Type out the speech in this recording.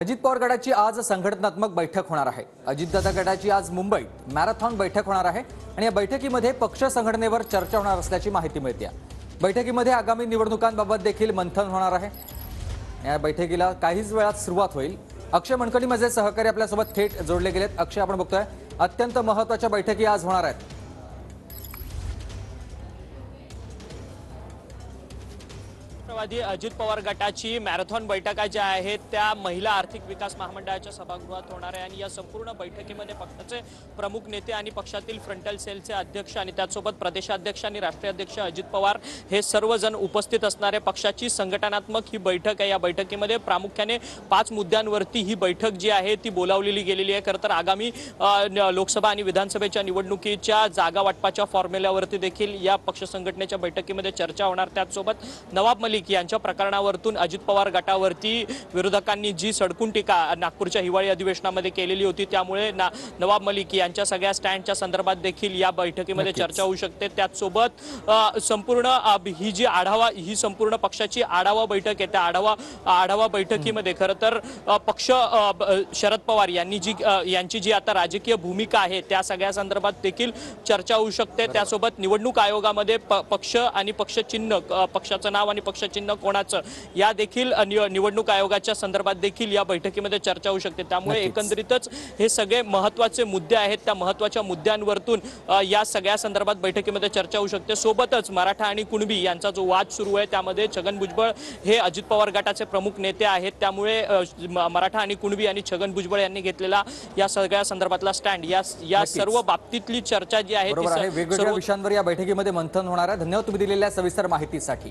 अजित पवार गटाची आज संघटनात्मक बैठक होणार आहे। अजितदादा गटाची आज मुंबईत मॅरेथॉन बैठक होणार आहे आणि या बैठकीमध्ये पक्ष संघटनेवर चर्चा होणार असल्याची माहिती मिळते। बैठकीमध्ये आगामी निवडणुकांबाबत देखील मंथन होणार आहे। या बैठकीला काहीच वेळात सुरुवात होईल। अक्षय मनकली माझे सहकारी आपल्यासोबत थेट जोडले गेलेत। अक्षय, आपण बघतोय अत्यंत महत्त्वाच्या बैठकी आज होणार आहेत। अजित पवार गटाची मॅरेथॉन बैठका ज्या आहेत त्या महिला आर्थिक विकास महामंडळाच्या सभागृहात होणार आहे आणि या संपूर्ण बैठकीमध्ये पक्षाचे प्रमुख नेते आणि पक्षातील फ्रंटल सेलचे अध्यक्ष आणि त्यासोबत प्रदेशाध्यक्ष आणि राष्ट्रीय अध्यक्ष अजित पवार हे सर्वजण उपस्थित असणारे पक्षाची संघटनात्मक ही बैठक आहे। या बैठकीमध्ये प्रामुख्याने 5 मुद्द्यांवरती ही बैठक जी आहे ती बोलावलेली गेलेली आहे। खरं तर आगामी लोकसभा आणि विधानसभेच्या निवडणुकीच्या जागा वाटपाच्या फॉर्म्युल्यावरती देखील या पक्ष संघटनेच्या बैठकीमध्ये चर्चा होणार। त्याचसोबत नवाब मलिक यांच्या प्रकरणावरून अजित पवार गटावरती विरोधकांनी जी सडकून टीका नागपूरच्या हिवाळी अधिवेशनामध्ये केलेली होती, त्यामुळे नवाब मलिक यांच्या सगळ्या स्टँडच्या संदर्भात देखील या बैठकीमध्ये चर्चा होऊ शकते। त्याचसोबत संपूर्ण ही संपूर्ण पक्षाची आढावा बैठक आहे। त्या आढावा बैठकीमध्ये खरं तर पक्ष शरद पवार यांची जी आता राजकीय भूमिका आहे त्या सगळ्या संदर्भात देखील चर्चा होऊ शकते। त्यासोबत निवडणूक आयोगामध्ये पक्ष आणि पक्षचिन्ह, पक्षाचं नाव आणि पक्षचिन्ह कोणाचं या देखील निवडणूक आयोगाच्या संदर्भात देखील या बैठकीमध्ये चर्चा होऊ शकते। त्यामुळे एकंदरीतच हे सगळे महत्त्वाचे मुद्दे आहेत। त्या महत्त्वाच्या मुद्द्यांवरून या सगळ्या संदर्भात बैठकीमध्ये चर्चा होऊ शकते। सोबतच मराठा आणि कुणबी यांचा जो वाद सुरू आहे त्यामध्ये छगन भुजबळ हे अजित पवार गटाचे प्रमुख नेते आहेत। त्यामुळे मराठा आणि कुणबी आणि छगन भुजबळ यांनी घेतलेला या सगळ्या संदर्भातला स्टँड या सर्व बाबतीतली चर्चा जी आहे वेगवेगळ्या विषयांवर या बैठकीमध्ये मंथन होणार आहे। धन्यवाद तुम्ही दिलेल्या सविस्तर माहितीसाठी।